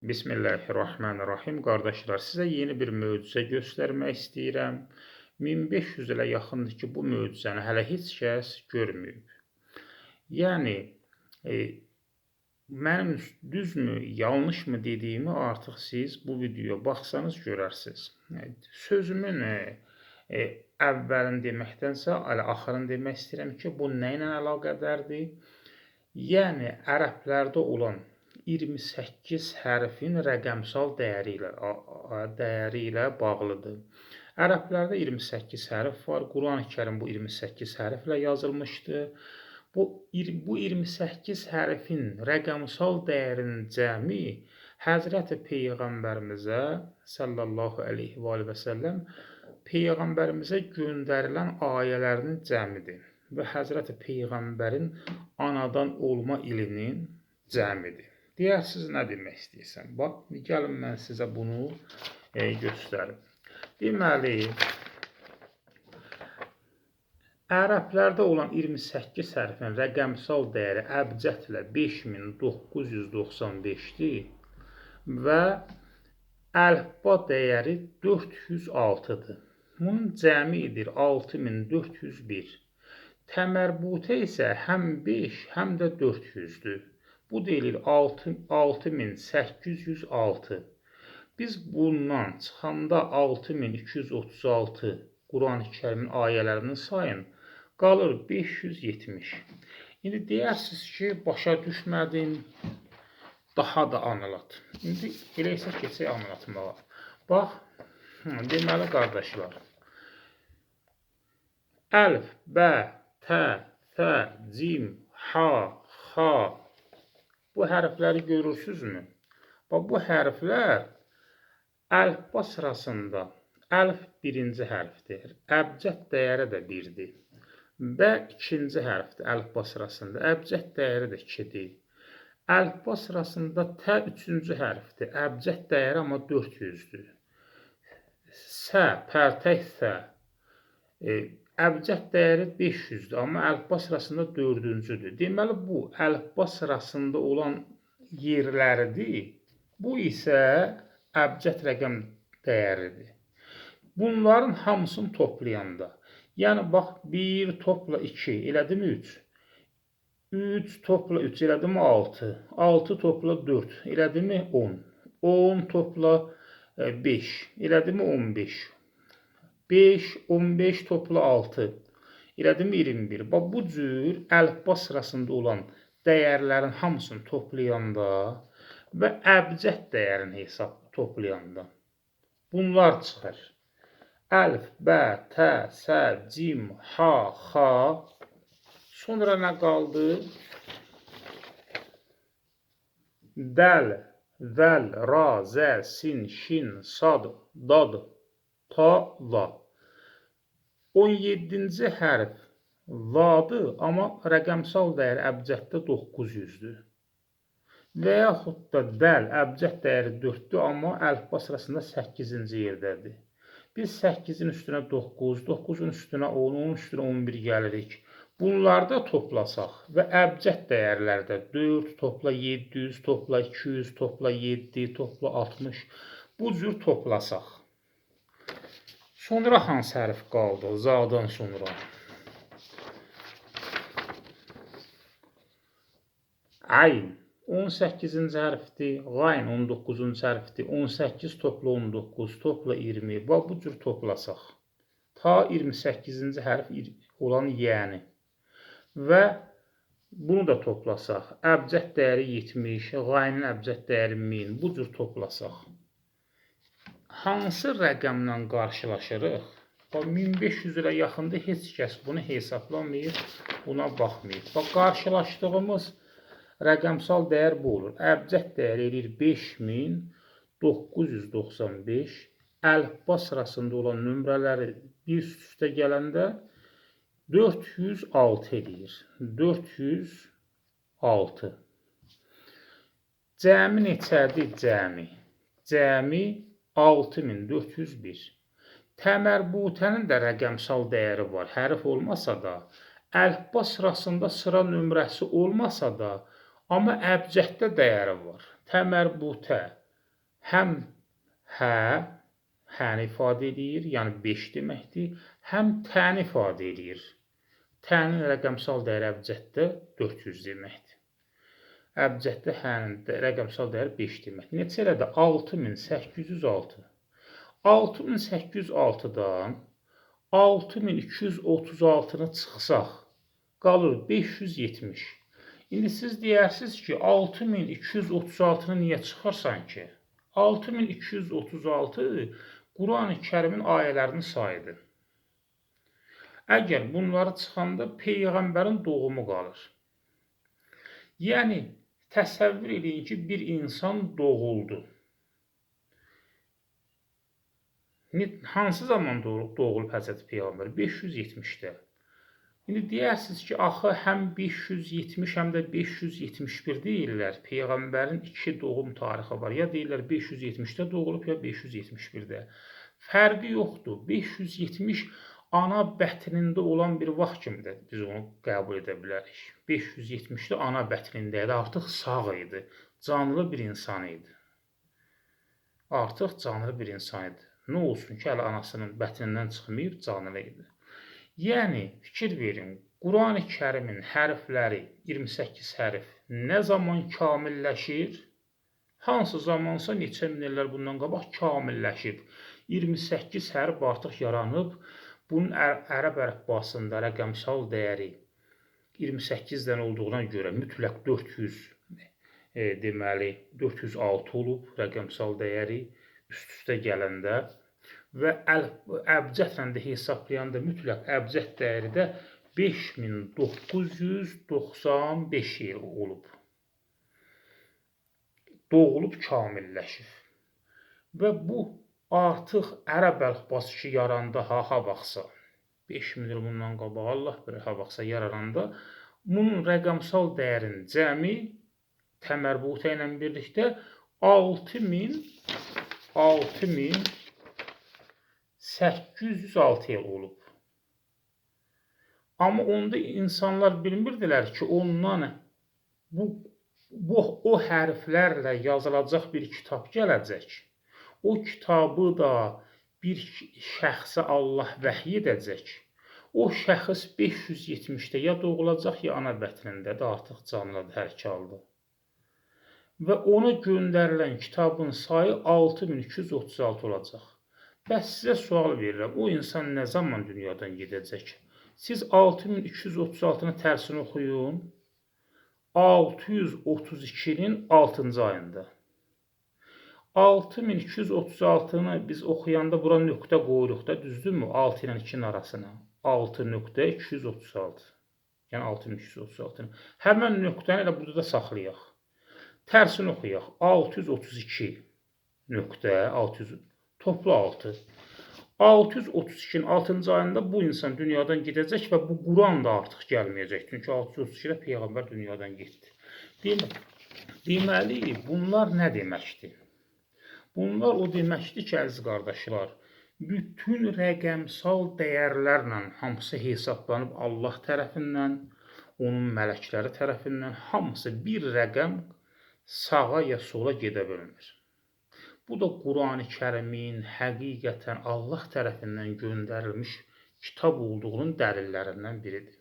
Bismillahirrahmanirrahim. Qardaşlar, sizə yeni bir möcüzə göstərmək istəyirəm. 1500 ilə yaxındır ki, bu möcüzəni hələ heç kəs görməyib. Yəni, e, mənim düzmü, yanlışmı dediyimi artıq siz bu videoya baxsanız görərsiniz. Sözümün əvvəlini deməkdənsə, axırını demək istəyirəm ki, bu nə ilə əlaqədardır? Yəni, ərəblərdə olan 28 hərfin rəqəmsal dəyəri ilə bağlıdır. Ərəblərdə 28 hərf var. Qurani-Kərim bu 28 hərflə yazılmışdır. Bu 28 hərfin rəqəmsal dəyərinin cəmi Həzrəti Peyğəmbərimizə sallallahu əleyhi və səlləm Peyğəmbərimizə göndərilən ayələrinin cəmidir və Həzrəti Peyğəmbərin anadan olma ilinin cəmidir. Deyərsiniz, nə demək istəyirsən? Bax, gəlin mən sizə bunu göstərim. Deməli, ərəblərdə olan 28 hərfin rəqəmsal dəyəri əbcədlə 5995-dir və əlifba dəyəri 406-dır. Bunun cəmidir 6401. Təmərbutə isə həm 5, həm də 400-dür. Bu deyilir 6806. Biz bundan çıxanda 6236 Qurani-Kərimin ayələrinin sayın qalır 570. İndi deyirsiniz ki, başa düşmədim, daha da anlat. İndi elə isə keçək anlatmağa. Bax, deməli qardaşlar, əlif, bə, tə, fə, cim, ha, xa, bu hərfləri görürsünüzmü? Bax, bu hərflər əlifba sırasında əlif birinci hərfdir, əbcəd dəyəri də 1-dir. Bə ikinci hərfdir əlifba sırasında, əbcəd dəyəri də 2-dir. Əlifba sırasında tə üçüncü hərfdir, əbcəd dəyəri amma 400-dür. Sə, pərtək sə, əbcəd dəyəri 500-dür, amma əlifba sırasında 4-cüdür. Deməli, bu əlifba sırasında olan yerləridir. Bu isə əbcəd rəqəm dəyəridir. Bunların hamısını toplayanda, yəni bax, 1 topla 2, elədimi 3? 3 topla 3, elədimi 6? 6 topla 4, elədimi 10? 10 topla 5, elədimi 15? 5, 15 topla 6, elədimi 21. Bax, bu cür əlifba sırasında olan dəyərlərin hamısını toplayanda və əbcəd dəyərini hesab toplayanda bunlar çıxır. Əlif, bə, tə, sə, cim, ha, xa. Sonra nə qaldı? Dəl, vəl, ra, zə, sin, şin, sad, dad, ta, la. 17-ci hərf vadır, amma rəqəmsal dəyəri əbcəddə 900-dür. Və yaxud da dəl, əbcəd dəyəri 4-dür, amma əlifba sırasında 8-ci yerdədir. Biz 8-in üstünə 9, 9-un üstünə 10, 10-un üstünə 11 gəlirik. Bunları da toplasaq və əbcəd dəyərlərdə 4, topla 700, topla 200, topla 7, topla 60, bu cür toplasaq. Sonra hansı hərf qaldı? Zadan sonra. Ayn 18-ci hərfdir, qayn 19-cu hərfdir, 18 topla 19, topla 20, bax bu cür toplasaq. Ta 28-ci hərf olan yəni. Və bunu da toplasaq. Əbcəd dəyəri 70, qaynin əbcəd dəyəri 1000, bu cür toplasaq. Hansı rəqəmlə qarşılaşırıq? 1500 ilə yaxında heç kəs bunu hesablamayıb, buna baxmayıb. Bax, qarşılaşdığımız rəqəmsal dəyər bu olur. Əbcəd dəyəri eləyir 5995. Əlifba sırasında olan nömrələri bir üstə gələndə 406 eləyir. 406. Cəmi neçədir? Cəmi 6401. Təmərbutənin də rəqəmsal dəyəri var. Hərf olmasa da, əlifba sırasında sıra nömrəsi olmasa da, amma əbcəddə dəyəri var. Təmərbutə həm hə, həni ifadə edir, yəni 5 deməkdir, həm təni ifadə edir. Tənin rəqəmsal dəyəri əbcəddə 400 deməkdir. Əbcəddə hənin rəqəmsal dəyəri 5 deməkdir. Neçə elədi? 6806. 6806-dan 6236-nı çıxsaq, qalır 570. İndi siz deyərsiniz ki, 6236-nı niyə çıxarsan ki? 6236 Quran-ı Kərimin ayələrinin sayıdır. Əgər bunları çıxanda Peyğəmbərin doğumu qalır. Yəni, təsəvvür edin ki, bir insan doğuldu. Hansı zaman doğulub Həzrəti Peyğəmbər? 570-də. İndi deyərsiniz ki, axı həm 570, həm də 571 deyirlər. Peyğəmbərin 2 doğum tarixi var. Ya deyirlər 570-də doğulub, ya 571-də. Fərqi yoxdur. 570 ana bətnində olan bir vaxt kimi də biz onu qəbul edə bilərik. 570-də ana bətnində idi, artıq sağ idi, canlı bir insan idi. Artıq canlı bir insan idi. Nə olsun ki, hələ anasının bətnindən çıxmayıb, canlı idi. Yəni, fikir verin, Quran-ı Kərimin hərfləri, 28 hərf nə zaman kamilləşir? Hansı zamansa neçə min illər bundan qabaq kamilləşib. 28 hərf artıq yaranıb. Bunun ərəb əlifbasında rəqəmsal dəyəri 28-dən olduğuna görə mütləq 400 deməli 406 olub rəqəmsal dəyəri üst-üstə gələndə və əbcədlə də hesablayanda mütləq əbcəd dəyəri də 5995 il olub. Doğulub kamilləşib. Və bu artıq ərəb əlifbası ki, yaranda ha baxsa, 5000 il bundan qabaq Allah bilir ha baxsa yarananda, bunun rəqəmsal dəyərinin cəmi təmərbuta ilə birlikdə 6806 il olub. Amma onda insanlar bilmirdilər ki, ondan o hərflərlə yazılacaq bir kitab gələcək. O kitabı da bir şəxsə Allah vəhiy edəcək. O şəxs 570-də ya doğulacaq, ya ana bətnində də artıq canlıdır, hər iki halda. Və ona göndərilən kitabın sayı 6236 olacaq. Bəs sizə sual verirəm, o insan nə zaman dünyadan gedəcək? Siz 6236-nı tərsini oxuyun. 632-nin 6-cı ayında. 6236-nı biz oxuyanda bura nöqtə qoyuruq da, düzdürmü? 6 ilə 2-nin arasına. 6.236. Yəni 6236-nı. Həmən nöqtəni elə burada da saxlayaq. Tərsini oxuyaq. 632 nöqtə, 600, toplu 6. 632-nin 6-cı ayında bu insan dünyadan gedəcək və bu Quran da artıq gəlməyəcək. Çünki 632-də Peyğəmbər dünyadan getdi. Deməli, bunlar nə deməkdir? Bunlar o deməkdir ki, əziz qardaşlar, bütün rəqəmsal dəyərlərlə hamısı hesablanıb Allah tərəfindən, onun mələkləri tərəfindən hamısı bir rəqəm sağa ya sola gedə bilmir. Bu da Quran-ı Kərimin həqiqətən Allah tərəfindən göndərilmiş kitab olduğunun dəlillərindən biridir.